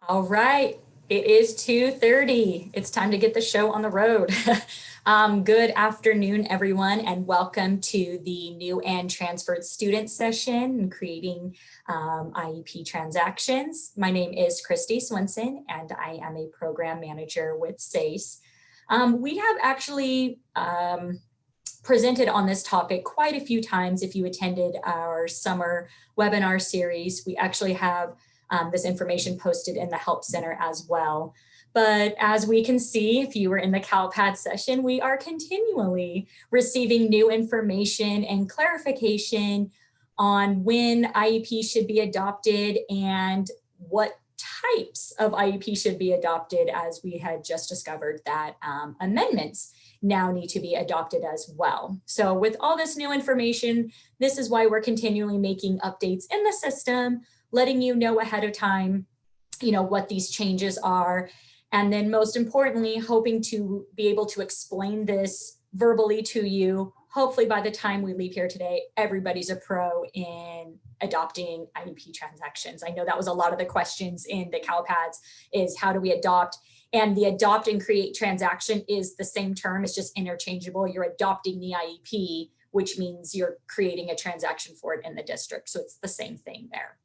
All right, it is 2:30. It's time to get the show on the road. Good afternoon, everyone, and welcome to the new and transferred student session in creating IEP transactions. My name is Christy Swenson, and I am a program manager with SACE. We have actually presented on this topic quite a few times. If you attended our summer webinar series, we actually have this information posted in the Help Center as well. But as we can see, if you were in the CalPAD session, we are continually receiving new information and clarification on when IEP should be adopted and what types of IEP should be adopted, as we had just discovered that amendments now need to be adopted as well. So with all this new information, this is why we're continually making updates in the system, letting you know ahead of time, what these changes are. And then most importantly, hoping to be able to explain this verbally to you. Hopefully by the time we leave here today, everybody's a pro in adopting IEP transactions. I know that was a lot of the questions in the CalPADs is how do we adopt? And the adopt and create transaction is the same term, it's just interchangeable. You're adopting the IEP, which means you're creating a transaction for it in the district. So it's the same thing there.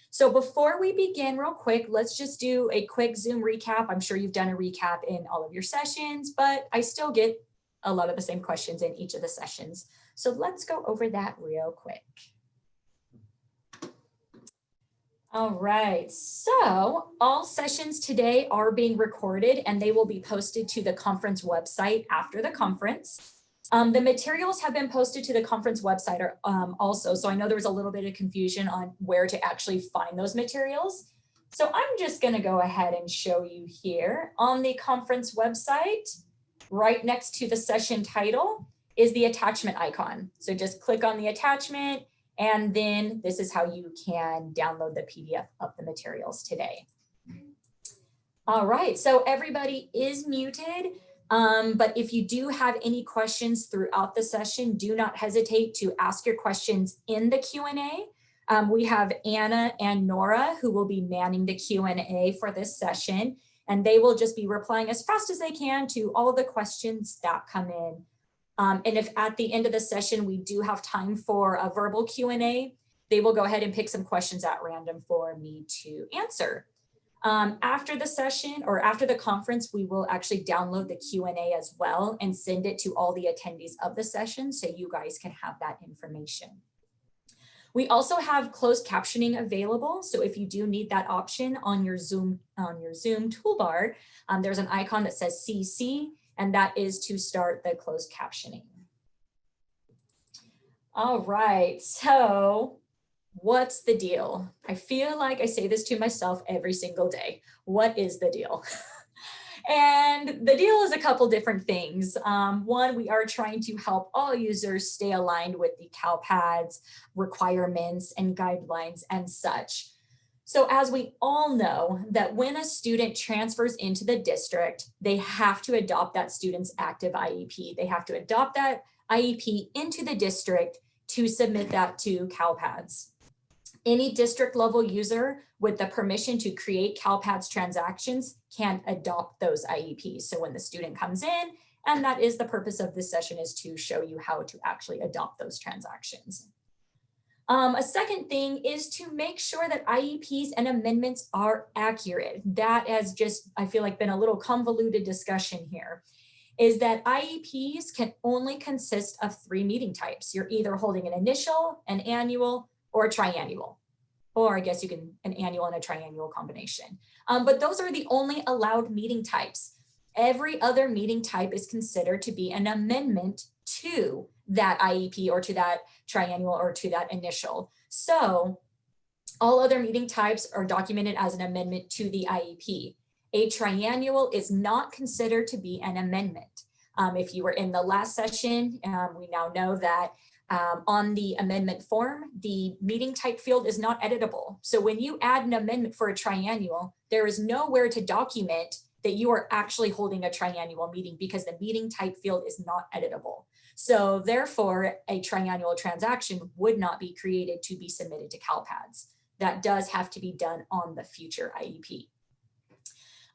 So before we begin real quick, let's just do a quick Zoom recap. I'm sure you've done a recap in all of your sessions, but I still get a lot of the same questions in each of the sessions. So let's go over that real quick. All right, so all sessions today are being recorded and they will be posted to the conference website after the conference. The materials have been posted to the conference website also, so I know there was a little bit of confusion on where to actually find those materials. So I'm just going to go ahead and show you here on the conference website, right next to the session title is the attachment icon. So just click on the attachment, and then this is how you can download the PDF of the materials today. All right, so everybody is muted. But if you do have any questions throughout the session, do not hesitate to ask your questions in the Q&A. We have Anna and Nora who will be manning the Q&A for this session, and they will just be replying as fast as they can to all of the questions that come in. And if at the end of the session we do have time for a verbal Q&A, they will go ahead and pick some questions at random for me to answer. After the session or after the conference, we will actually download the Q&A as well and send it to all the attendees of the session so you guys can have that information. We also have closed captioning available. So if you do need that option on your Zoom toolbar, there's an icon that says CC, and that is to start the closed captioning. All right, so what's the deal? I feel like I say this to myself every single day. What is the deal? And the deal is a couple different things. One, we are trying to help all users stay aligned with the CalPAD's requirements and guidelines and such. So as we all know that when a student transfers into the district, they have to adopt that student's active IEP. They have to adopt that IEP into the district to submit that to CalPADs. Any district level user with the permission to create CalPADS transactions can adopt those IEPs. So when the student comes in, and that is the purpose of this session, is to show you how to actually adopt those transactions. A second thing is to make sure that IEPs and amendments are accurate. That has just, I feel like, been a little convoluted discussion here, is that IEPs can only consist of 3 meeting types. You're either holding an initial, an annual, or a triannual, or I guess you can an annual and a triannual combination. But those are the only allowed meeting types. Every other meeting type is considered to be an amendment to that IEP or to that triannual or to that initial. So all other meeting types are documented as an amendment to the IEP. A triannual is not considered to be an amendment. If you were in the last session, we now know that on the amendment form, the meeting type field is not editable. So when you add an amendment for a triannual, there is nowhere to document that you are actually holding a triannual meeting because the meeting type field is not editable. So therefore, a triannual transaction would not be created to be submitted to CalPADS. That does have to be done on the future IEP.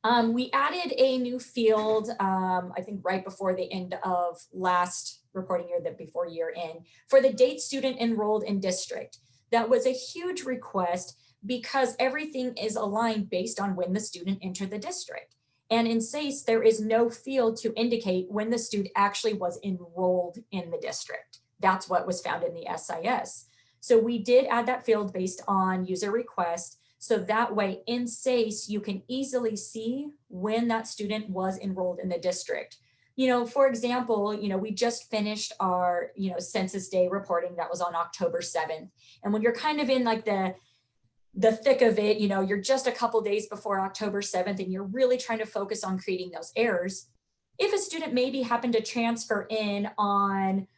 We added a new field, I think right before the end of last reporting year, that before year end, for the date student enrolled in district. That was a huge request because everything is aligned based on when the student entered the district. And in SACE, there is no field to indicate when the student actually was enrolled in the district. That's what was found in the SIS. So we did add that field based on user request. So that way in SACE, you can easily see when that student was enrolled in the district. For example, we just finished our, Census Day reporting that was on October 7th. And when you're kind of in like the thick of it, you're just a couple days before October 7th and you're really trying to focus on creating those errors. If a student maybe happened to transfer in on,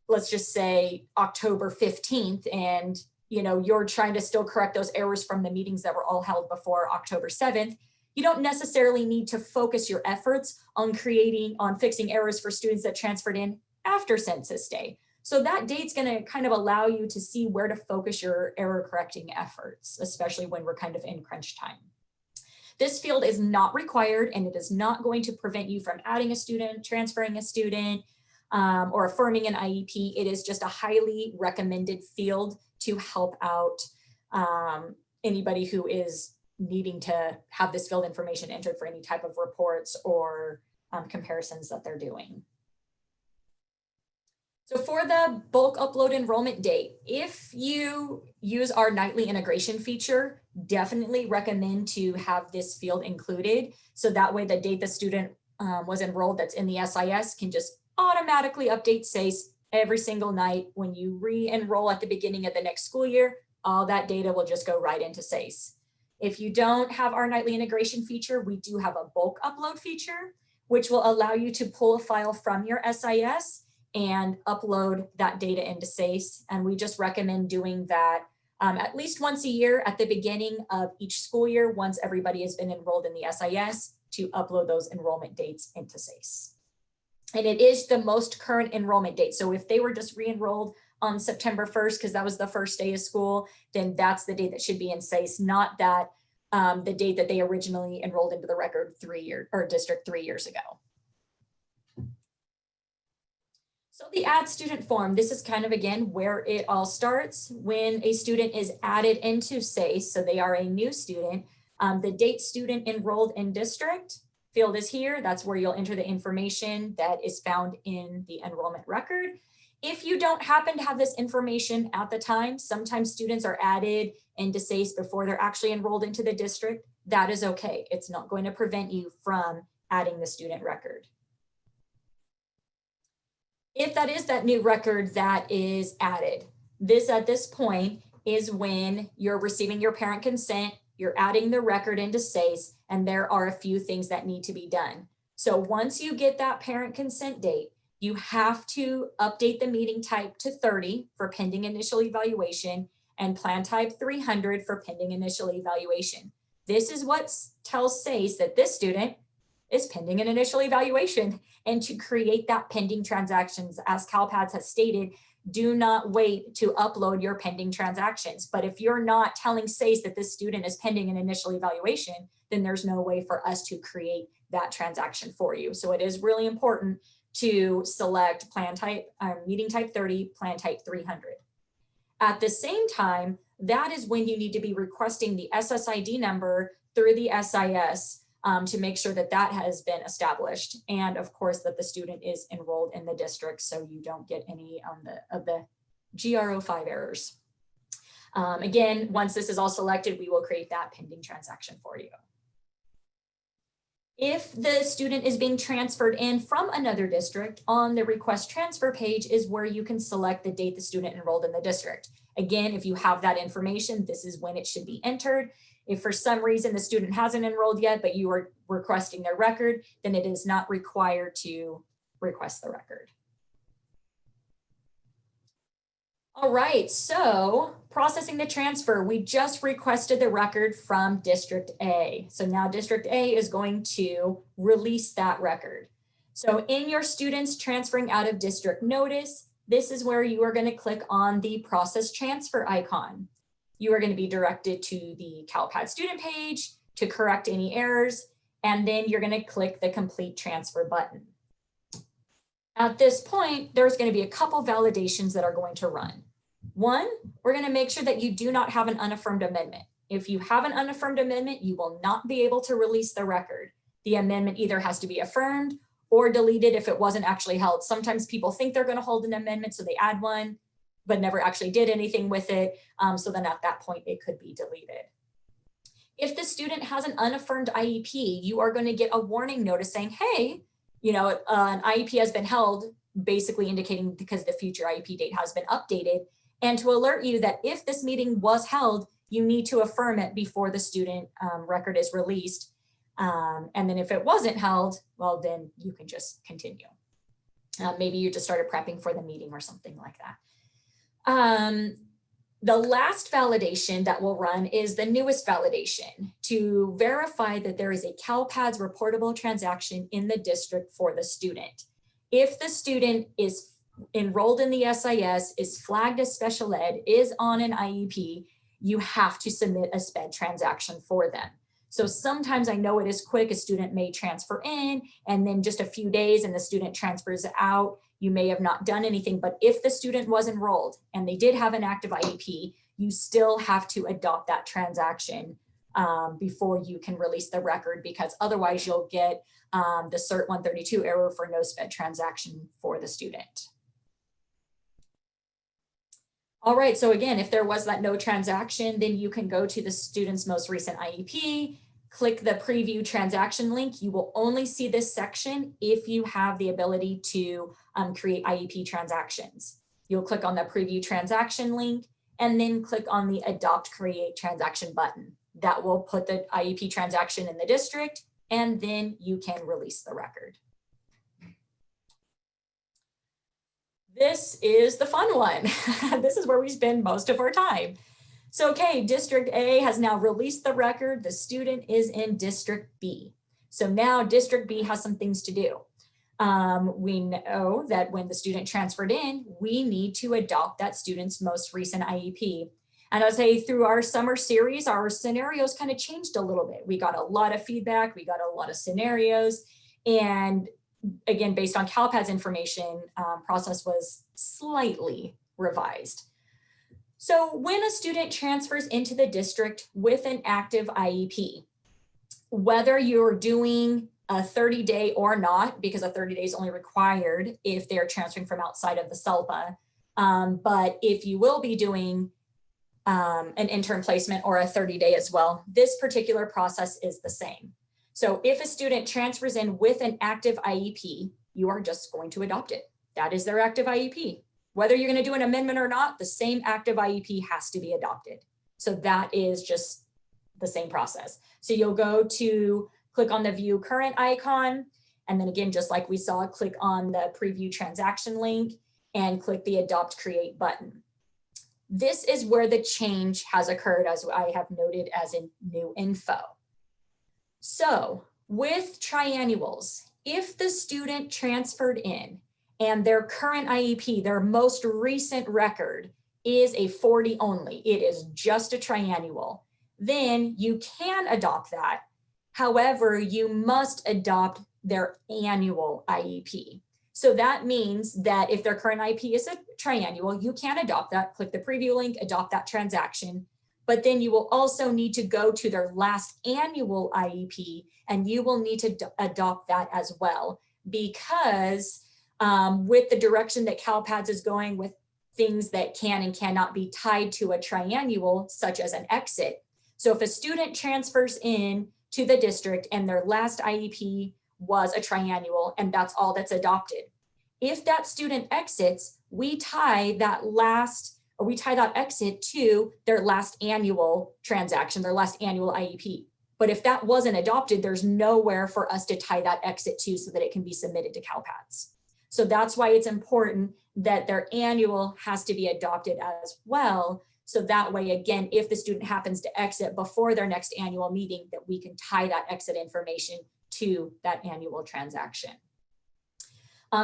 let's just say October 15th, and you're trying to still correct those errors from the meetings that were all held before October 7th, you don't necessarily need to focus your efforts on fixing errors for students that transferred in after Census Day. So that date's going to kind of allow you to see where to focus your error correcting efforts, especially when we're kind of in crunch time. This field is not required, and it is not going to prevent you from adding a student, transferring a student, or affirming an IEP. It is just a highly recommended field to help out anybody who is needing to have this field information entered for any type of reports or comparisons that they're doing. So for the bulk upload enrollment date, if you use our nightly integration feature, definitely recommend to have this field included. So that way the date the student was enrolled that's in the SIS can just automatically update SACE every single night. When you re-enroll at the beginning of the next school year, all that data will just go right into SACE. If you don't have our nightly integration feature, we do have a bulk upload feature, which will allow you to pull a file from your SIS and upload that data into SACE. And we just recommend doing that at least once a year at the beginning of each school year, once everybody has been enrolled in the SIS, to upload those enrollment dates into SACE. And it is the most current enrollment date. So if they were just re-enrolled on September 1st, because that was the first day of school, then that's the date that should be in SACE, not that the date that they originally enrolled into the record district 3 years ago. So the add student form, this is kind of, again, where it all starts. When a student is added into SACE, so they are a new student, the date student enrolled in district field is here. That's where you'll enter the information that is found in the enrollment record. If you don't happen to have this information at the time, sometimes students are added into SACE before they're actually enrolled into the district. That is okay. It's not going to prevent you from adding the student record. If that is that new record that is added, this at this point is when you're receiving your parent consent, you're adding the record into SACE, and there are a few things that need to be done. So once you get that parent consent date, you have to update the meeting type to 30 for pending initial evaluation and plan type 300 for pending initial evaluation. This is what tells SACE that this student is pending an initial evaluation. And to create that pending transactions, as CalPADS has stated, do not wait to upload your pending transactions. But if you're not telling SACE that this student is pending an initial evaluation, then there's no way for us to create that transaction for you. So it is really important to select plan type, meeting type 30, plan type 300. At the same time, that is when you need to be requesting the SSID number through the SIS to make sure that that has been established. And of course, that the student is enrolled in the district so you don't get any of the GRO5 errors. Again, once this is all selected, we will create that pending transaction for you. If the student is being transferred in from another district, on the request transfer page is where you can select the date the student enrolled in the district. Again, if you have that information, this is when it should be entered. If for some reason the student hasn't enrolled yet, but you are requesting their record, then it is not required to request the record. All right, so processing the transfer, we just requested the record from District A. So now District A is going to release that record. So in your students transferring out of district notice, this is where you are going to click on the process transfer icon. You are going to be directed to the CalPADS student page. to correct any errors, and then you're going to click the complete transfer button. At this point, there's going to be a couple validations that are going to run. One, we're going to make sure that you do not have an unaffirmed amendment. If you have an unaffirmed amendment, you will not be able to release the record. The amendment either has to be affirmed or deleted if it wasn't actually held. Sometimes people think they're going to hold an amendment, so they add one, but never actually did anything with it. So then at that point, it could be deleted. If the student has an unaffirmed IEP, you are going to get a warning notice saying, hey, an IEP has been held, basically indicating because the future IEP date has been updated, and to alert you that if this meeting was held, you need to affirm it before the student record is released. And then if it wasn't held, well, then you can just continue. Maybe you just started prepping for the meeting or something like that. The last validation that will run is the newest validation to verify that there is a CalPADS reportable transaction in the district for the student. If the student is enrolled in the SIS, is flagged as special ed, is on an IEP, you have to submit a SPED transaction for them. So sometimes I know it is quick, a student may transfer in and then just a few days and the student transfers out. You may have not done anything, but if the student was enrolled and they did have an active IEP, you still have to adopt that transaction before you can release the record, because otherwise you'll get the CERT 132 error for no SPED transaction for the student. All right, so again, if there was that no transaction, then you can go to the student's most recent IEP, click the preview transaction link. You will only see this section if you have the ability to create IEP transactions. You'll click on the preview transaction link and then click on the adopt create transaction button. That will put the IEP transaction in the district, and then you can release the record. This is the fun one. This is where we spend most of our time. So, okay, District A has now released the record. The student is in District B. So now District B has some things to do. We know that when the student transferred in, we need to adopt that student's most recent IEP. And I'll say through our summer series, our scenarios kind of changed a little bit. We got a lot of feedback, we got a lot of scenarios, and again, based on CalPADS information, process was slightly revised. So when a student transfers into the district with an active IEP, whether you're doing a 30-day or not, because a 30-day is only required if they're transferring from outside of the SELPA, but if you will be doing an intern placement or a 30-day as well, this particular process is the same. So if a student transfers in with an active IEP, you are just going to adopt it. That is their active IEP. Whether you're going to do an amendment or not, the same active IEP has to be adopted. So that is just the same process. So you'll go to click on the view current icon. And then again, just like we saw, click on the preview transaction link and click the adopt create button. This is where the change has occurred, as I have noted as in new info. So with triannuals, if the student transferred in and their current IEP, their most recent record is a 40 only, it is just a triannual, then you can adopt that. However, you must adopt their annual IEP. So that means that if their current IEP is a triannual, you can adopt that, click the preview link, adopt that transaction. But then you will also need to go to their last annual IEP, and you will need to adopt that as well, because with the direction that CalPADS is going with things that can and cannot be tied to a triannual, such as an exit. So if a student transfers in to the district and their last IEP was a triannual and that's all that's adopted, if that student exits, we tie that exit to their last annual transaction, their last annual IEP. But if that wasn't adopted, there's nowhere for us to tie that exit to so that it can be submitted to CalPADS. So that's why it's important that their annual has to be adopted as well. So that way, again, if the student happens to exit before their next annual meeting, that we can tie that exit information to that annual transaction.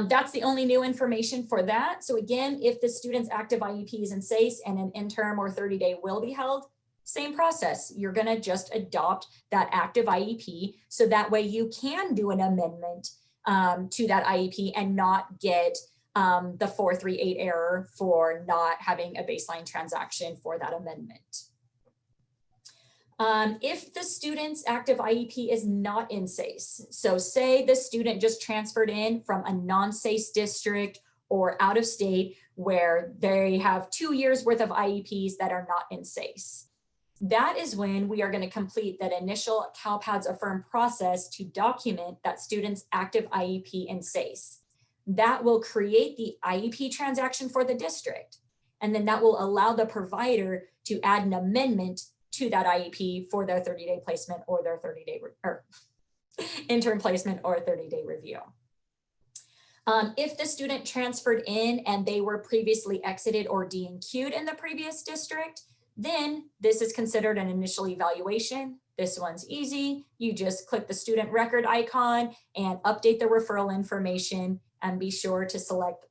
That's the only new information for that. So again, if the student's active IEP is in SACE and an interim or 30-day will be held, Same process. You're going to just adopt that active IEP so that way you can do an amendment to that IEP and not get the 438 error for not having a baseline transaction for that amendment. If the student's active IEP is not in SACE, so say the student just transferred in from a non-SACE district or out of state where they have 2 years worth of IEPs that are not in SACE. That is when we are going to complete that initial CalPADS Affirm process to document that student's active IEP in SACE. That will create the IEP transaction for the district. And then that will allow the provider to add an amendment to that IEP for their 30-day placement or their 30-day or intern placement or 30-day review. If the student transferred in and they were previously exited or DNQ'd in the previous district, then this is considered an initial evaluation. This one's easy. You just click the student record icon and update the referral information and be sure to select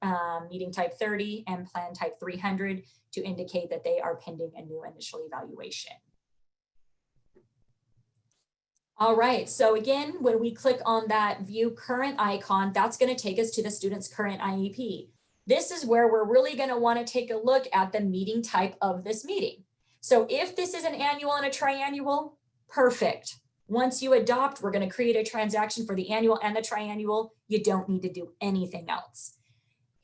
meeting type 30 and plan type 300 to indicate that they are pending a new initial evaluation. All right, so again, when we click on that view current icon, that's going to take us to the student's current IEP. This is where we're really going to want to take a look at the meeting type of this meeting. So if this is an annual and a triannual, perfect. Once you adopt, we're going to create a transaction for the annual and the triannual. You don't need to do anything else.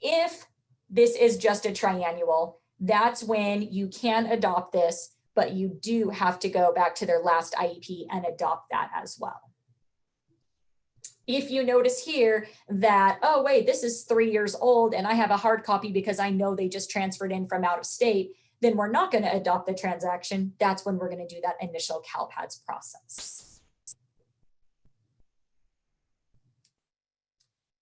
If this is just a triannual, that's when you can adopt this, but you do have to go back to their last IEP and adopt that as well. If you notice here that, oh, wait, this is 3 years old and I have a hard copy because I know they just transferred in from out of state, then we're not going to adopt the transaction. That's when we're going to do that initial CalPADS process.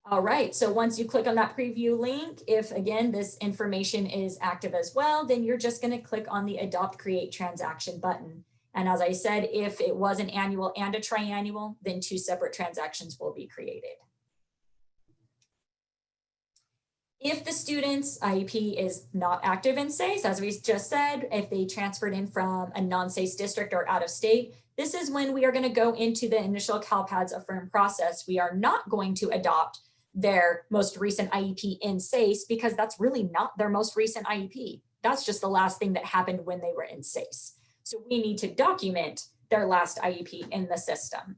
All right, so once you click on that preview link, if again, this information is active as well, then you're just going to click on the Adopt Create Transaction button. And as I said, if it was an annual and a triannual, then 2 separate transactions will be created. If the student's IEP is not active in SACE, as we just said, if they transferred in from a non-SACE district or out of state, this is when we are going to go into the initial CalPADS Affirm process. We are not going to adopt their most recent IEP in SACE because that's really not their most recent IEP. That's just the last thing that happened when they were in SACE. So we need to document their last IEP in the system.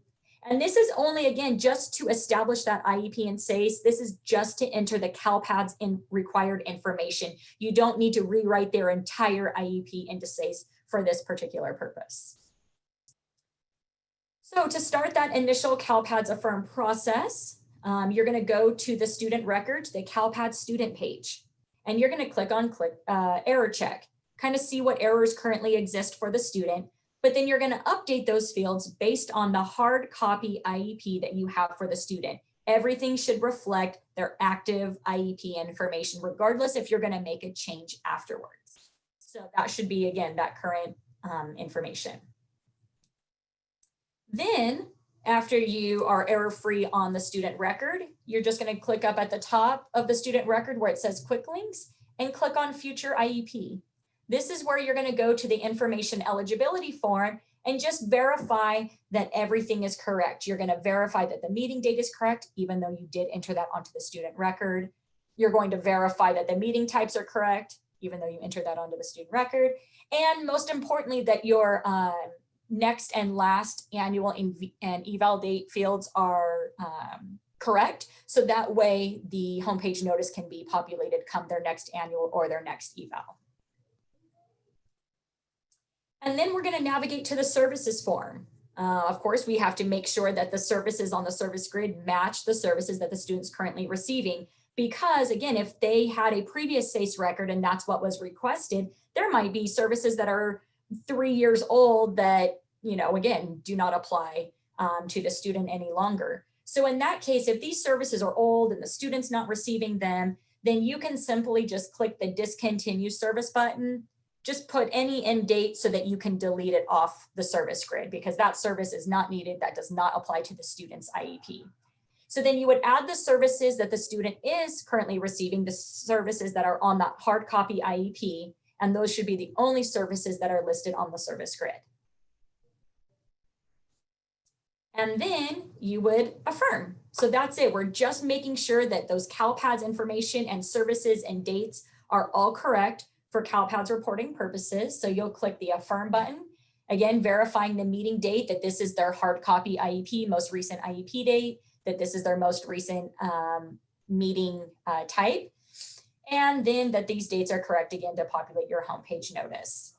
And this is only, again, just to establish that IEP in SACE. This is just to enter the CalPADS in required information. You don't need to rewrite their entire IEP into SACE for this particular purpose. So to start that initial CalPADS Affirm process, you're going to go to the student records, the CalPADS student page, and you're going to click on error check, kind of see what errors currently exist for the student. But then you're going to update those fields based on the hard copy IEP that you have for the student. Everything should reflect their active IEP information, regardless if you're going to make a change afterwards. So that should be, again, that current information. Then, after you are error-free on the student record, you're just going to click up at the top of the student record where it says Quick Links and click on Future IEP. This is where you're going to go to the information eligibility form and just verify that everything is correct. You're going to verify that the meeting date is correct, even though you did enter that onto the student record. You're going to verify that the meeting types are correct, even though you entered that onto the student record. And most importantly, that your next and last annual and eval date fields are correct. So that way the homepage notice can be populated come their next annual or their next eval. And then we're going to navigate to the services form. Of course, we have to make sure that the services on the service grid match the services that the student's currently receiving. Because again, if they had a previous SACE record and that's what was requested, there might be services that are 3 years old that, you know, again, do not apply to the student any longer. So in that case, if these services are old and the student's not receiving them, then you can simply just click the discontinue service button. Just put any end date so that you can delete it off the service grid because that service is not needed. That does not apply to the student's IEP. So then you would add the services that the student is currently receiving, the services that are on that hard copy IEP, And those should be the only services that are listed on the service grid. And then you would affirm. So that's it. We're just making sure that those CalPADS information and services and dates are all correct for CalPADS reporting purposes. So you'll click the affirm button. Again, verifying the meeting date, that this is their hard copy IEP, most recent IEP date, that this is their most recent meeting type, and then that these dates are correct again to populate your homepage notice.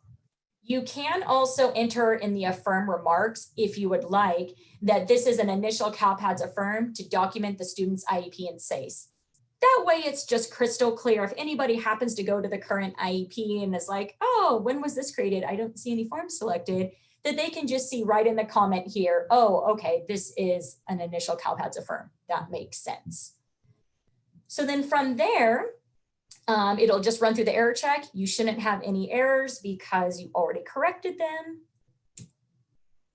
You can also enter in the affirm remarks, if you would like, that this is an initial CalPADS affirm to document the student's IEP and SACE. That way it's just crystal clear. If anybody happens to go to the current IEP and is like, oh, when was this created? I don't see any forms selected, that they can just see right in the comment here, oh, okay, this is an initial CalPADS affirm. That makes sense. So then from there, it'll just run through the error check. You shouldn't have any errors because you already corrected them.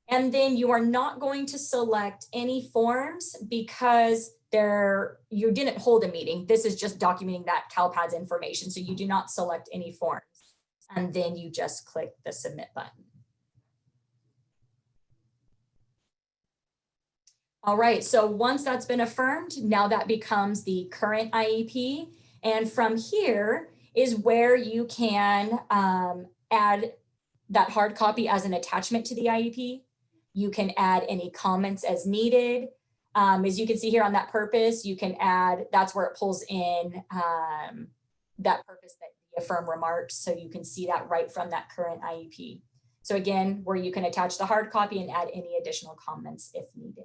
And then you are not going to select any forms because you didn't hold a meeting. This is just documenting that CalPADS information. So you do not select any forms. And then you just click the submit button. All right, so once that's been affirmed, now that becomes the current IEP. And from here is where you can add that hard copy as an attachment to the IEP. You can add any comments as needed. As you can see here on that purpose, you can add, that's where it pulls in that purpose, that the affirm remarks. So you can see that right from that current IEP. So again, where you can attach the hard copy and add any additional comments if needed.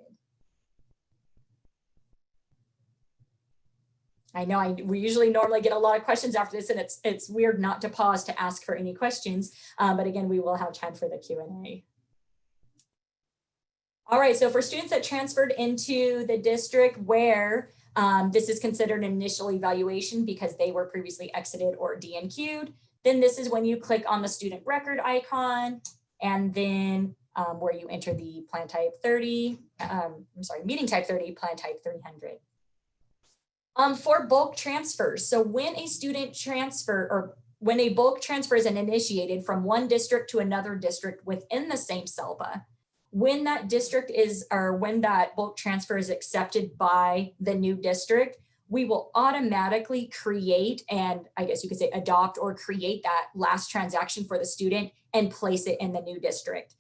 I know we usually normally get a lot of questions after this, and it's weird not to pause to ask for any questions, but again, we will have time for the Q&A. All right, so for students that transferred into the district where this is considered an initial evaluation because they were previously exited or DNQ'd, then this is when you click on the student record icon, and then where you enter the plan type 30, meeting type 30, plan type 300. For bulk transfers, so when a student transfer or when a bulk transfer is initiated from one district to another district within the same CELBA, when that district is, or when that bulk transfer is accepted by the new district, we will automatically create, and I guess you could say adopt or create that last transaction for the student and place it in the new district.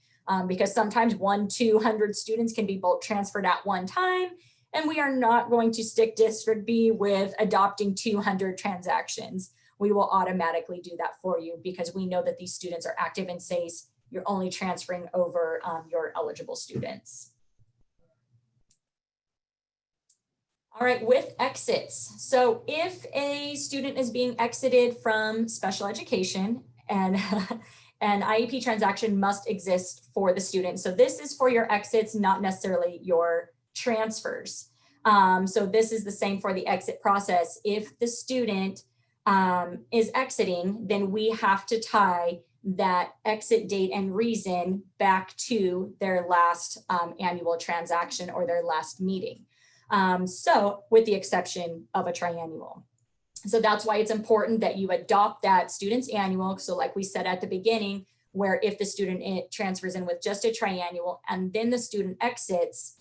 Because sometimes 100-200 students can be bulk transferred at one time, and we are not going to stick District B with adopting 200 transactions. We will automatically do that for you because we know that these students are active in SACE. You're only transferring over your eligible students. All right, with exits. So if a student is being exited from special education, and an IEP transaction must exist for the student. So this is for your exits, not necessarily your transfers. So this is the same for the exit process. If the student is exiting, then we have to tie that exit date and reason back to their last annual transaction or their last meeting. So with the exception of a triannual. So that's why it's important that you adopt that student's annual. So like we said at the beginning, where if the student transfers in with just a triannual and then the student exits,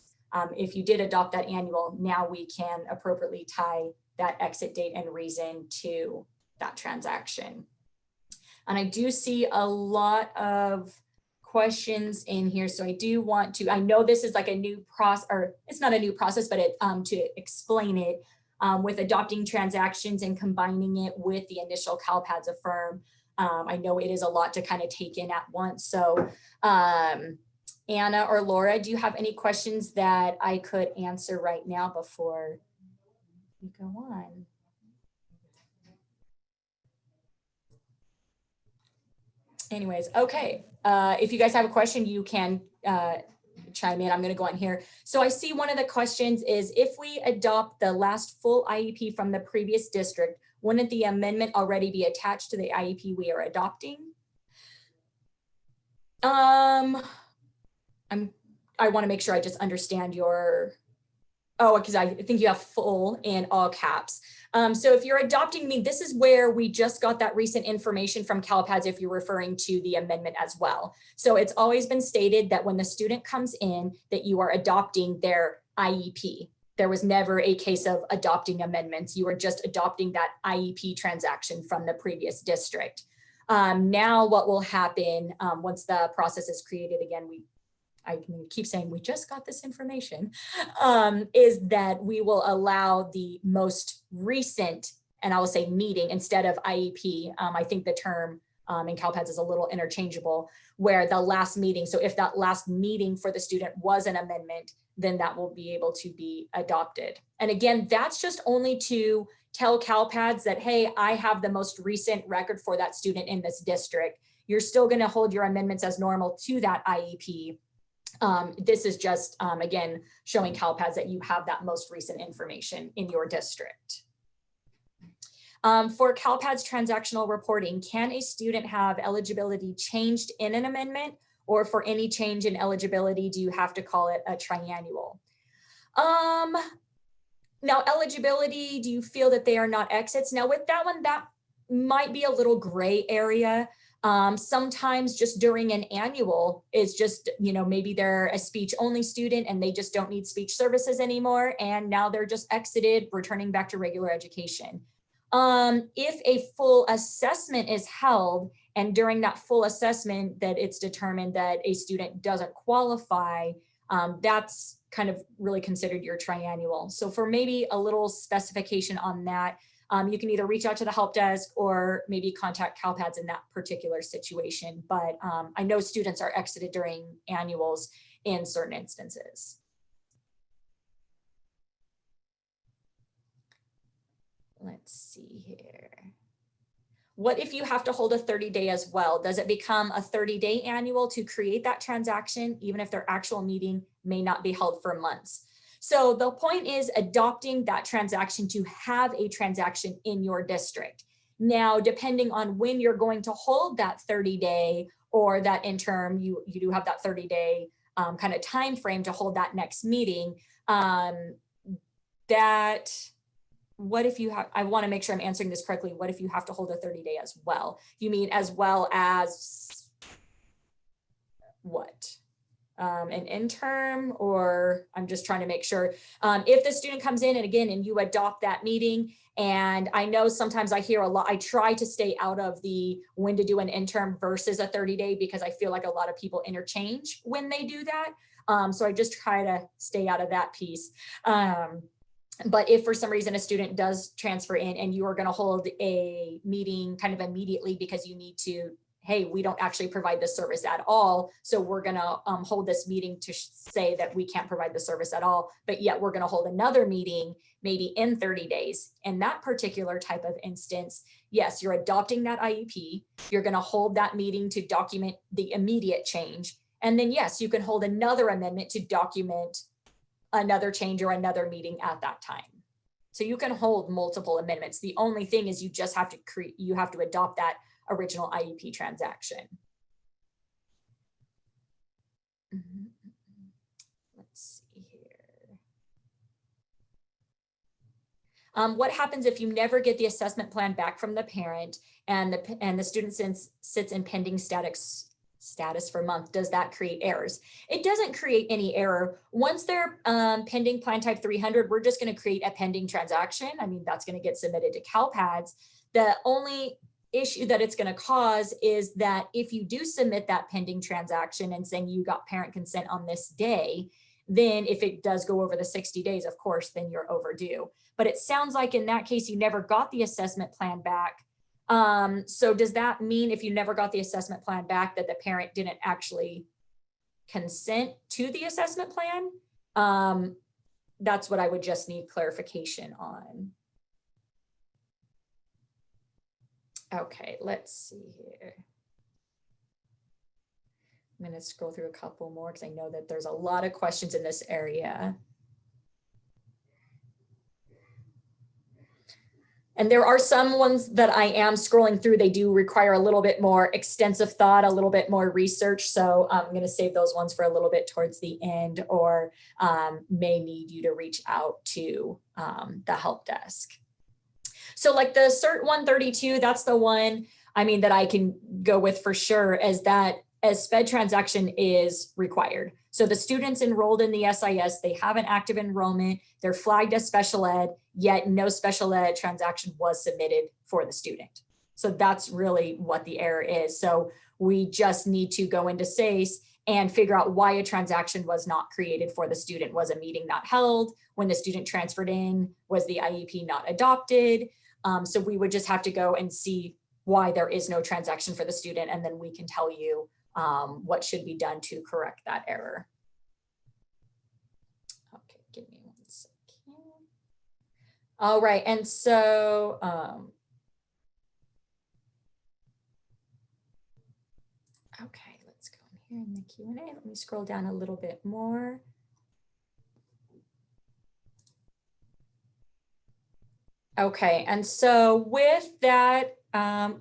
if you did adopt that annual, now we can appropriately tie that exit date and reason to that transaction. And I do see a lot of questions in here. So I do want to, I know this is like a new process, or it's not a new process, but to explain it with adopting transactions and combining it with the initial CalPADS affirm. I know it is a lot to kind of take in at once. So Anna or Laura, do you have any questions that I could answer right now before we go on? Anyways, okay. If you guys have a question, you can chime in. I'm going to go on here. So I see one of the questions is, if we adopt the last full IEP from the previous district, wouldn't the amendment already be attached to the IEP we are adopting? I want to make sure I just understand your Oh, because I think you have full in all caps. So if you're adopting me, this is where we just got that recent information from CalPADS if you're referring to the amendment as well. So it's always been stated that when the student comes in, that you are adopting their IEP. There was never a case of adopting amendments. You were just adopting that IEP transaction from the previous district. Now what will happen once the process is created, again, I can keep saying we just got this information, is that we will allow the most recent, and I will say meeting instead of IEP. I think the term in CalPADS is a little interchangeable, where the last meeting, so if that last meeting for the student was an amendment, then that will be able to be adopted. And again, that's just only to tell CalPADS that, hey, I have the most recent record for that student in this district. You're still gonna hold your amendments as normal to that IEP. This is just, again, showing CalPADS that you have that most recent information in your district. For CalPADS transactional reporting, can a student have eligibility changed in an amendment, or for any change in eligibility, do you have to call it a triennial? Now, eligibility, do you feel that they are not exits? Now with that one, that might be a little gray area. Sometimes just during an annual is just, maybe they're a speech only student and they just don't need speech services anymore. And now they're just exited, returning back to regular education. If a full assessment is held and during that full assessment that it's determined that a student doesn't qualify, that's kind of really considered your triennial. So for maybe a little specification on that, you can either reach out to the help desk or maybe contact CalPADS in that particular situation. But I know students are exited during annuals in certain instances. Let's see here. What if you have to hold a 30-day as well? Does it become a 30-day annual to create that transaction, even if their actual meeting may not be held for months? So the point is adopting that transaction to have a transaction in your district. Now, depending on when you're going to hold that 30-day or that interim, you do have that 30-day kind of time frame to hold that next meeting. What if you have, I want to make sure I'm answering this correctly. What if you have to hold a 30-day as well? You mean as well as what? An interim, or I'm just trying to make sure. If the student comes in and again, and you adopt that meeting, and I know sometimes I hear a lot, I try to stay out of the when to do an interim versus a 30-day because I feel like a lot of people interchange when they do that. So I just try to stay out of that piece. But if for some reason a student does transfer in and you are going to hold a meeting kind of immediately because you need to, hey, we don't actually provide this service at all, so we're going to hold this meeting to say that we can't provide the service at all, but yet we're going to hold another meeting maybe in 30 days. In that particular type of instance, yes, you're adopting that IEP. You're going to hold that meeting to document the immediate change. And then, yes, you can hold another amendment to document another change or another meeting at that time. So you can hold multiple amendments. The only thing is you just have to adopt that original IEP transaction. Let's see here. What happens if you never get the assessment plan back from the parent and the student sits in pending status for a month? Does that create errors? It doesn't create any error. Once they're pending plan type 300, we're just going to create a pending transaction. I mean, that's going to get submitted to CalPADS. The only issue that it's going to cause is that if you do submit that pending transaction and saying you got parent consent on this day, then if it does go over the 60 days, of course, then you're overdue. But it sounds like in that case, you never got the assessment plan back. So does that mean if you never got the assessment plan back that the parent didn't actually consent to the assessment plan? That's what I would just need clarification on. Okay, let's see here. I'm going to scroll through a couple more because I know that there's a lot of questions in this area. And there are some ones that I am scrolling through. They do require a little bit more extensive thought, a little bit more research. So I'm going to save those ones for a little bit towards the end, or may need you to reach out to the help desk. So like the CERT 132, that's the one, I mean, that I can go with for sure, as that as SPED transaction is required. So the students enrolled in the SIS, they have an active enrollment, they're flagged as special ed, yet no special ed transaction was submitted for the student. So that's really what the error is. So we just need to go into SACE and figure out why a transaction was not created for the student. Was a meeting not held? When the student transferred in, was the IEP not adopted? So we would just have to go and see why there is no transaction for the student, and then we can tell you what should be done to correct that error. Okay, give me 1 second. All right, and so okay, let's go in here in the Q&A. Let me scroll down a little bit more. Okay, and so with that, there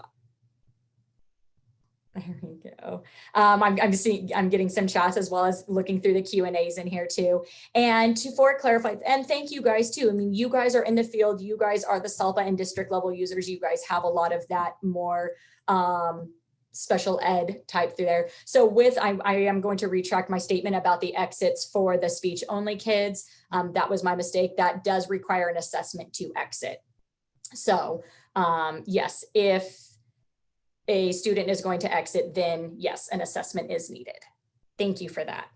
we go. I'm getting some chats as well as looking through the Q&As in here too. And for clarify, and thank you guys too. I mean, you guys are in the field. You guys are the SELPA and district level users. You guys have a lot of that more special ed type through there. So with, I am going to retract my statement about the exits for the speech only kids. That was my mistake. That does require an assessment to exit. So yes, if a student is going to exit, then yes, an assessment is needed. Thank you for that.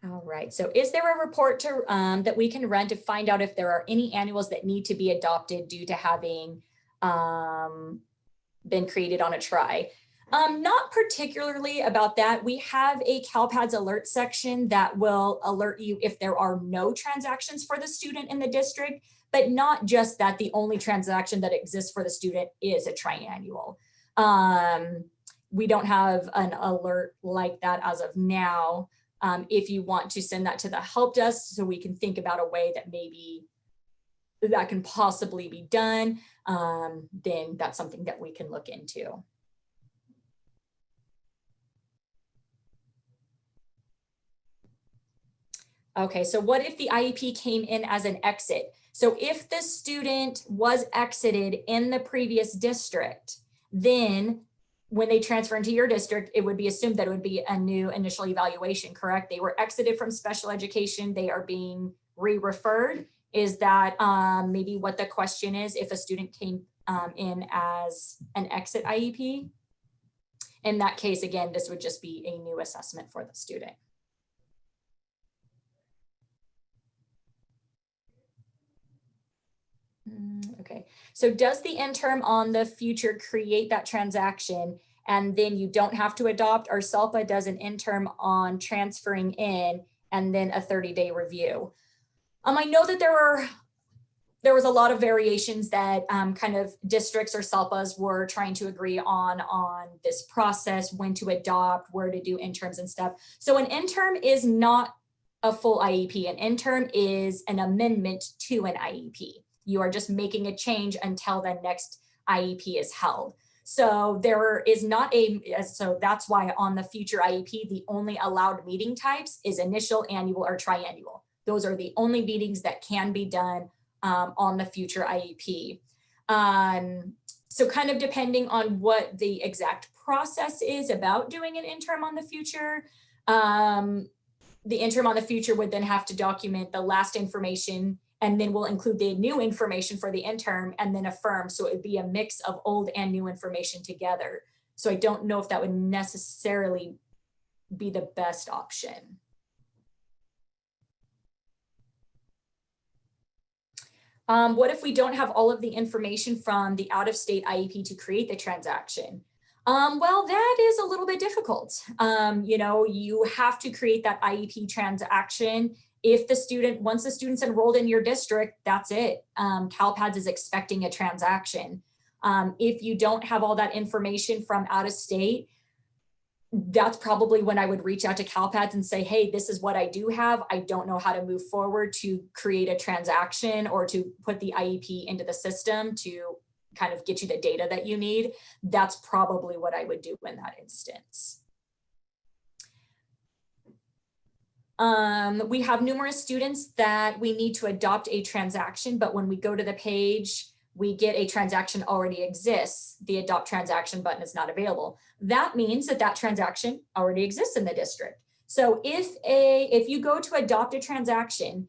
All right, so is there a report to that we can run to find out if there are any annuals that need to be adopted due to having been created on a try? Not particularly about that. We have a CalPADS alert section that will alert you if there are no transactions for the student in the district, but not just that. The only transaction that exists for the student is a triannual. We don't have an alert like that as of now. If you want to send that to the help desk so we can think about a way that maybe that can possibly be done, then that's something that we can look into. Okay, so what if the IEP came in as an exit? So if the student was exited in the previous district, then when they transfer into your district, it would be assumed that it would be a new initial evaluation, correct? They were exited from special education, they are being re-referred. Is that maybe what the question is, if a student came in as an exit IEP? In that case, again, this would just be a new assessment for the student. Okay, so does the interim on the future create that transaction and then you don't have to adopt, or SELPA does an interim on transferring in and then a 30-day review? I know that there was a lot of variations that kind of districts or SELPAs were trying to agree on this process, when to adopt, where to do interims and stuff. So an interim is not a full IEP. An interim is an amendment to an IEP. You are just making a change until the next IEP is held. So there is not so that's why on the future IEP, the only allowed meeting types is initial, annual, or triannual. Those are the only meetings that can be done on the future IEP. So kind of depending on what the exact process is about doing an interim on the future, the interim on the future would then have to document the last information, and then we'll include the new information for the interim and then affirm. So it would be a mix of old and new information together. So I don't know if that would necessarily be the best option. What if we don't have all of the information from the out-of-state IEP to create the transaction? Well, that is a little bit difficult. You know, you have to create that IEP transaction. If the student, once the student's enrolled in your district, that's it. CalPADS is expecting a transaction. If you don't have all that information from out of state, that's probably when I would reach out to CalPads and say, hey, this is what I do have. I don't know how to move forward to create a transaction or to put the IEP into the system to kind of get you the data that you need. That's probably what I would do in that instance. We have numerous students that we need to adopt a transaction, but when we go to the page, we get a transaction already exists. The adopt transaction button is not available. That means that that transaction already exists in the district. So if you go to adopt a transaction,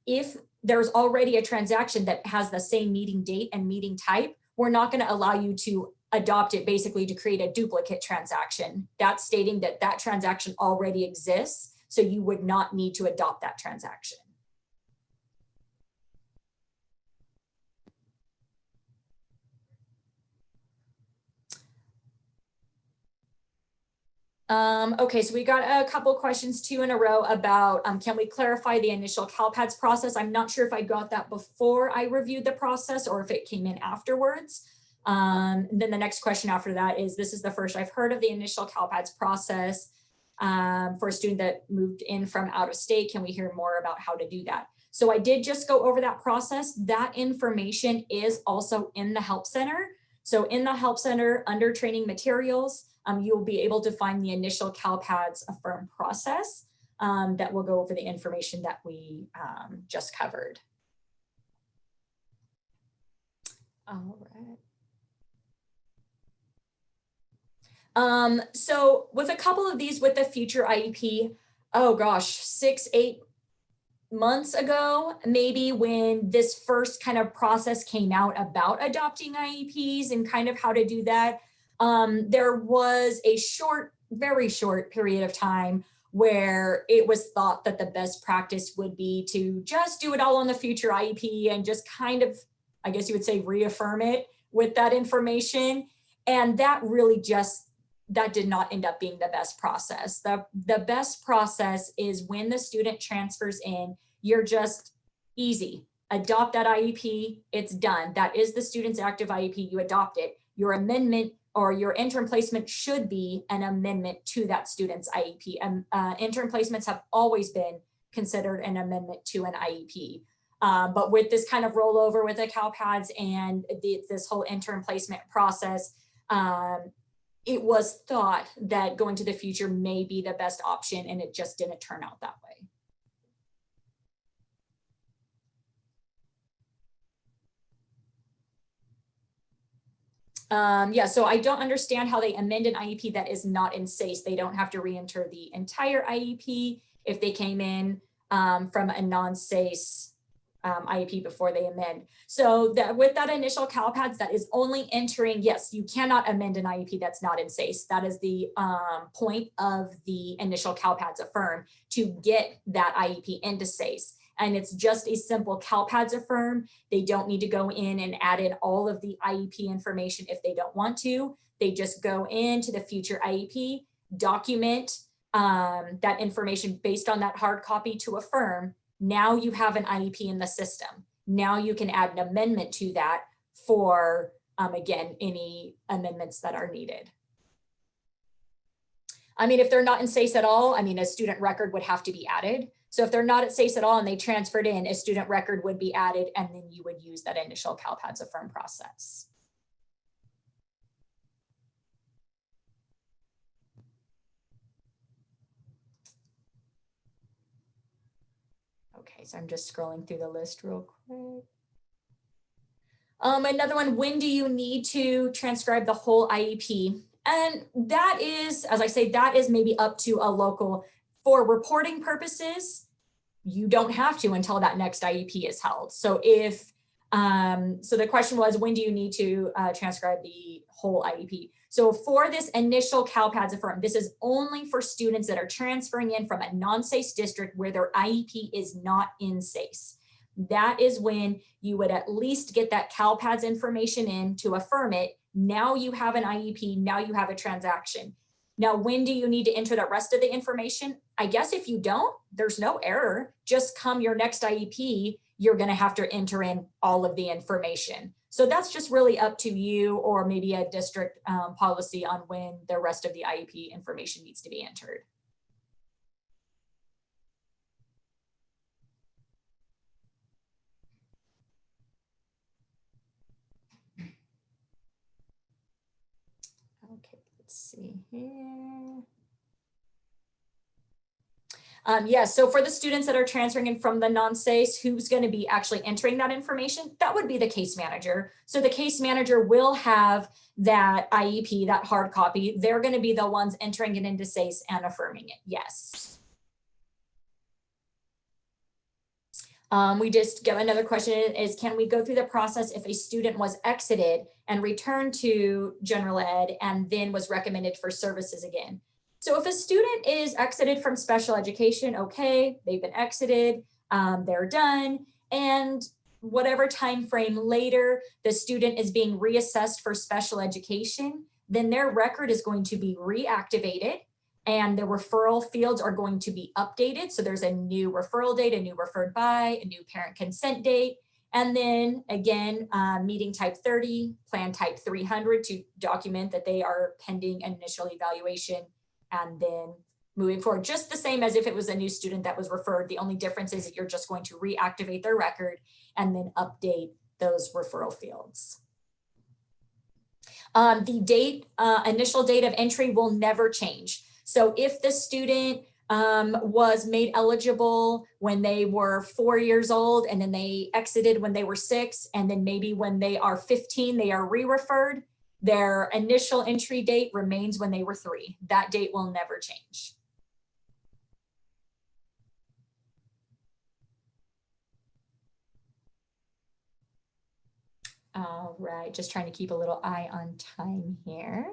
if there's already a transaction that has the same meeting date and meeting type, we're not going to allow you to adopt it basically to create a duplicate transaction. That's stating that that transaction already exists. So you would not need to adopt that transaction. Okay, so we got a couple questions, 2 in a row about can we clarify the initial CalPads process? I'm not sure if I got that before I reviewed the process or if it came in afterwards. Then the next question after that is, this is the first I've heard of the initial CalPads process for a student that moved in from out of state. Can we hear more about how to do that? So I did just go over that process. That information is also in the Help Center. So in the Help Center under training materials, you'll be able to find the initial CalPads Affirm process that will go over the information that we just covered. All right. So with a couple of these with the future IEP, oh gosh, 6-8 months ago, maybe when this first kind of process came out about adopting IEPs and kind of how to do that, there was a very short period of time where it was thought that the best practice would be to just do it all on the future IEP and just kind of, I guess you would say, reaffirm it with that information. And that really that did not end up being the best process. The best process is when the student transfers in, you're just easy. Adopt that IEP, it's done. That is the student's active IEP, you adopt it. Your amendment or your interim placement should be an amendment to that student's IEP. Interim placements have always been considered an amendment to an IEP. But with this kind of rollover with the CalPads and this whole interim placement process, it was thought that going to the future may be the best option, and it just didn't turn out that way. Yeah, so I don't understand how they amend an IEP that is not in SACE. They don't have to re-enter the entire IEP if they came in from a non-SACE IEP before they amend. So that with that initial CalPads, that is only entering, yes, you cannot amend an IEP that's not in SACE. That is the point of the initial CalPads Affirm, to get that IEP into SACE. And it's just a simple CalPads Affirm. They don't need to go in and add in all of the IEP information if they don't want to. They just go into the future IEP, document that information based on that hard copy to Affirm. Now you have an IEP in the system. Now you can add an amendment to that for, again, any amendments that are needed. I mean, if they're not in SACE at all, I mean, a student record would have to be added. So if they're not at SACE at all and they transferred in, a student record would be added, and then you would use that initial CalPads Affirm process. Okay, so I'm just scrolling through the list real quick. Another one, when do you need to transcribe the whole IEP? And that is, as I say, that is maybe up to a local. For reporting purposes, you don't have to until that next IEP is held. So if, so the question was, when do you need to transcribe the whole IEP? So for this initial CalPads Affirm, this is only for students that are transferring in from a non-SACE district where their IEP is not in SACE. That is when you would at least get that CalPads information in to affirm it. Now you have an IEP, now you have a transaction. Now, when do you need to enter the rest of the information? I guess if you don't, there's no error. Just come your next IEP, you're going to have to enter in all of the information. So that's just really up to you, or maybe a district policy on when the rest of the IEP information needs to be entered. Okay, let's see here. Yeah, so for the students that are transferring in from the non-SACE, who's going to be actually entering that information? That would be the case manager. So the case manager will have that IEP, that hard copy. They're going to be the ones entering it into SACE and affirming it. Yes. We just get another question is, can we go through the process if a student was exited and returned to general ed and then was recommended for services again? So if a student is exited from special education, okay, they've been exited, they're done, and whatever time frame later the student is being reassessed for special education, then their record is going to be reactivated and the referral fields are going to be updated. So there's a new referral date, a new referred by, a new parent consent date, and then again, meeting type 30, plan type 300 to document that they are pending initial evaluation, and then moving forward, just the same as if it was a new student that was referred. The only difference is that you're just going to reactivate their record and then update those referral fields. The date, initial date of entry will never change. So if the student was made eligible when they were 4 years old and then they exited when they were 6, and then maybe when they are 15, they are re-referred, their initial entry date remains when they were 3. That date will never change. All right, just trying to keep a little eye on time here.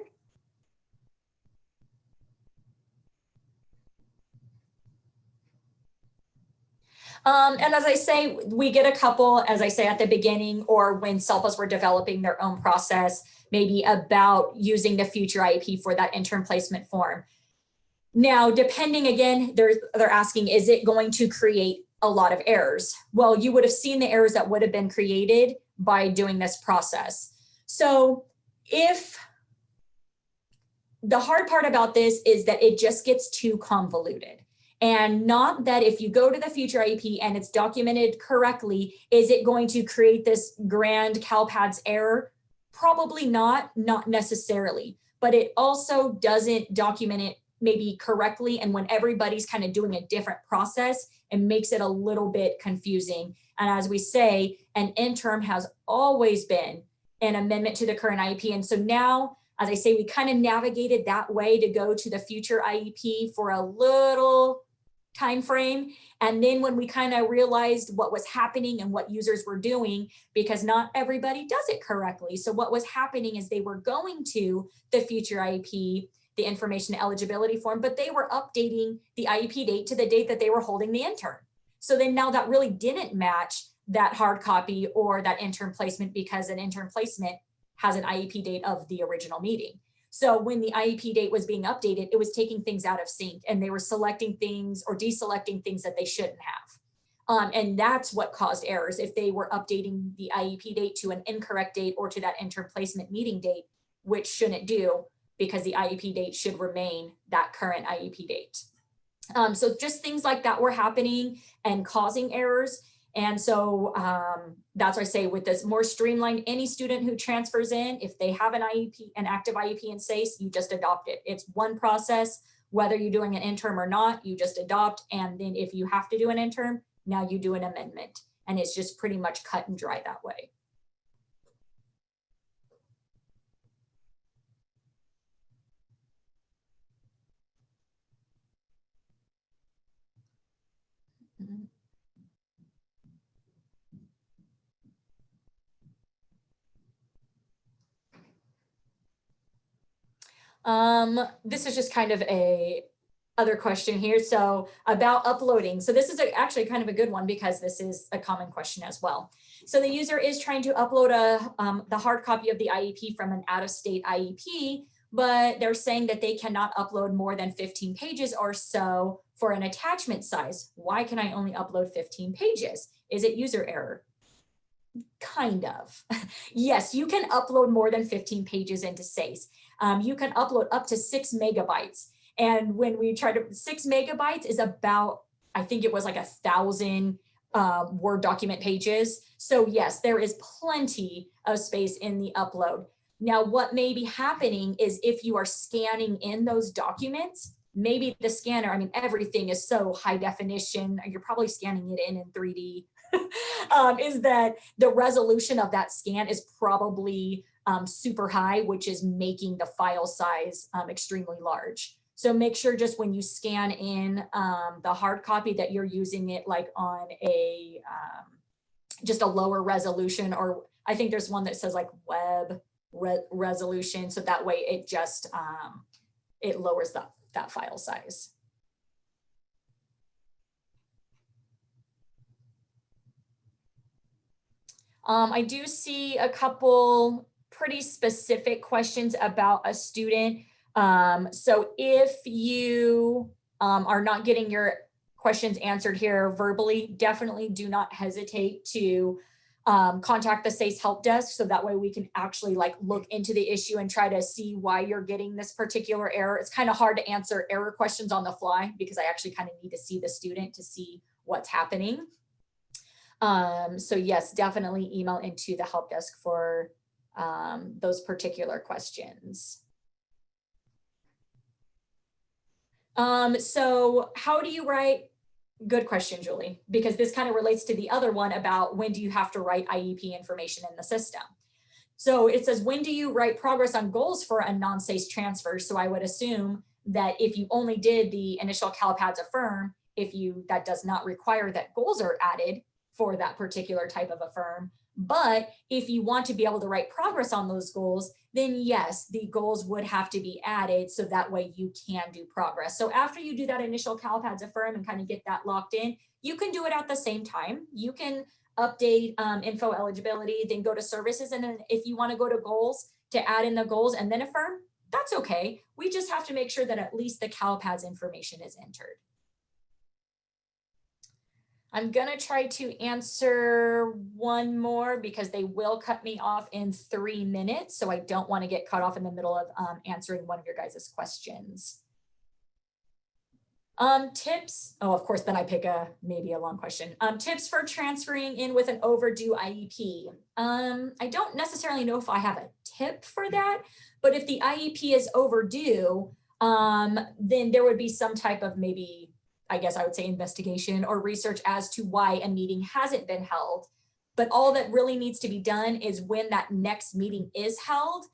And as I say, we get a couple, as I say at the beginning, or when SELPAs were developing their own process, maybe about using the future IEP for that intern placement form. Now, depending again, they're asking, is it going to create a lot of errors? Well, you would have seen the errors that would have been created by doing this process. So if the hard part about this is that it just gets too convoluted. And not that if you go to the future IEP and it's documented correctly, is it going to create this grand CalPADS error? Probably not necessarily, but it also doesn't document it maybe correctly. And when everybody's kind of doing a different process, it makes it a little bit confusing. And as we say, an interim has always been an amendment to the current IEP. And so now, as I say, we kind of navigated that way to go to the future IEP for a little time frame. And then when we kind of realized what was happening and what users were doing, because not everybody does it correctly. So what was happening is they were going to the future IEP, the information eligibility form, but they were updating the IEP date to the date that they were holding the intern. So then now that really didn't match that hard copy or that intern placement, because an intern placement has an IEP date of the original meeting. So when the IEP date was being updated, it was taking things out of sync and they were selecting things or deselecting things that they shouldn't have. And that's what caused errors. If they were updating the IEP date to an incorrect date or to that intern placement meeting date, which shouldn't do, because the IEP date should remain that current IEP date. So just things like that were happening and causing errors. And so that's why I say with this more streamlined, any student who transfers in, if they have an IEP, an active IEP in SACE, you just adopt it. It's one process, whether you're doing an interim or not, you just adopt. And then if you have to do an interim, now you do an amendment. And it's just pretty much cut and dry that way. This is just kind of a other question here. So about uploading. So this is actually kind of a good one because this is a common question as well. So the user is trying to upload the hard copy of the IEP from an out-of-state IEP, but they're saying that they cannot upload more than 15 pages or so for an attachment size. Why can I only upload 15 pages? Is it user error? Kind of. Yes, you can upload more than 15 pages into SACE. You can upload up to 6 MB. And when we try to, 6 MB is about, I think it was like 1,000 Word document pages. So yes, there is plenty of space in the upload. Now, what may be happening is if you are scanning in those documents, maybe the scanner, I mean, everything is so high definition, you're probably scanning it in 3D, is that the resolution of that scan is probably super high, which is making the file size extremely large. So make sure just when you scan in the hard copy that you're using it like on a just a lower resolution, or I think there's one that says like web resolution. So that way it just, it lowers that file size. I do see a couple pretty specific questions about a student. So if you are not getting your questions answered here verbally, definitely do not hesitate to contact the SACE help desk. So that way we can actually like look into the issue and try to see why you're getting this particular error. It's kind of hard to answer error questions on the fly because I actually kind of need to see the student to see what's happening. So yes, definitely email into the help desk for those particular questions. So how do you write? Good question, Julie, because this kind of relates to the other one about when do you have to write IEP information in the system. So it says, when do you write progress on goals for a non-SACE transfer? So I would assume that if you only did the initial CalPADS affirm, that does not require that goals are added for that particular type of affirm. But if you want to be able to write progress on those goals, then yes, the goals would have to be added so that way you can do progress. So after you do that initial CalPADS affirm and kind of get that locked in, you can do it at the same time. You can update info eligibility, then go to services. And then if you want to go to goals to add in the goals and then affirm, that's okay. We just have to make sure that at least the CalPADS information is entered. I'm gonna try to answer one more because they will cut me off in 3 minutes. So I don't want to get cut off in the middle of answering one of your guys' questions. Tips, oh, of course, then I pick maybe a long question. Tips for transferring in with an overdue IEP. I don't necessarily know if I have a tip for that, but if the IEP is overdue, then there would be some type of maybe, I guess I would say investigation or research as to why a meeting hasn't been held. But all that really needs to be done is when that next meeting is held,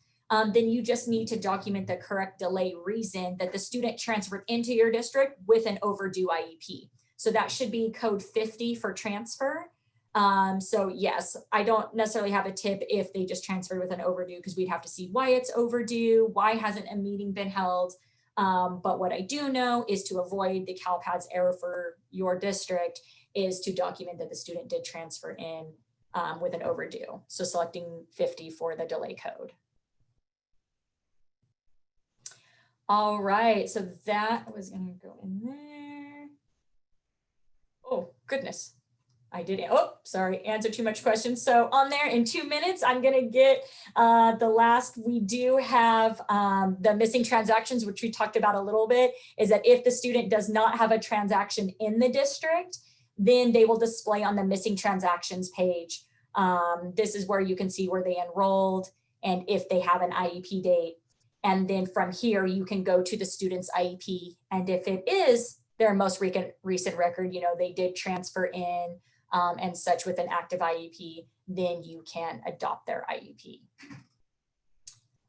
then you just need to document the correct delay reason that the student transferred into your district with an overdue IEP. So that should be code 50 for transfer. So yes, I don't necessarily have a tip if they just transferred with an overdue because we'd have to see why it's overdue, why hasn't a meeting been held. But what I do know is to avoid the CalPADS error for your district is to document that the student did transfer in with an overdue. So selecting 50 for the delay code. All right, so that was gonna go in there. Oh, goodness. I did, oh, sorry, answer too much questions. So on there in 2 minutes, I'm gonna get the last, we do have the missing transactions, which we talked about a little bit, is that if the student does not have a transaction in the district, then they will display on the missing transactions page. This is where you can see where they enrolled and if they have an IEP date. And then from here, you can go to the student's IEP. And if it is their most recent record, you know, they did transfer in and such with an active IEP, then you can adopt their IEP.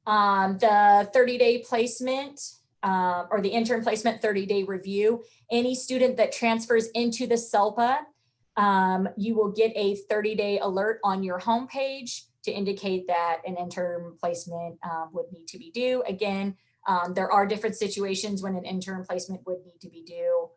The 30-day placement or the intern placement 30-day review, any student that transfers into the SELPA, you will get a 30-day alert on your homepage to indicate that an intern placement would need to be due. Again, there are different situations when an intern placement would need to be due.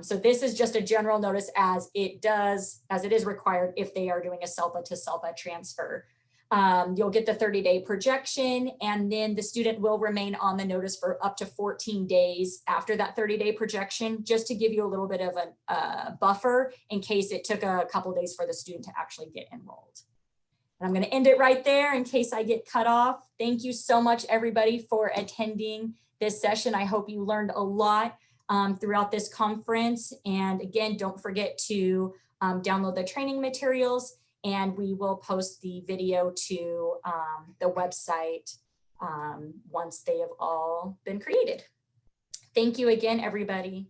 So this is just a general notice as it is required if they are doing a SELPA to SELPA transfer. You'll get the 30-day projection, and then the student will remain on the notice for up to 14 days after that 30-day projection, just to give you a little bit of a buffer in case it took a couple days for the student to actually get enrolled. And I'm going to end it right there in case I get cut off. Thank you so much, everybody, for attending this session. I hope you learned a lot throughout this conference. And again, don't forget to download the training materials, and we will post the video to the website once they have all been created. Thank you again, everybody.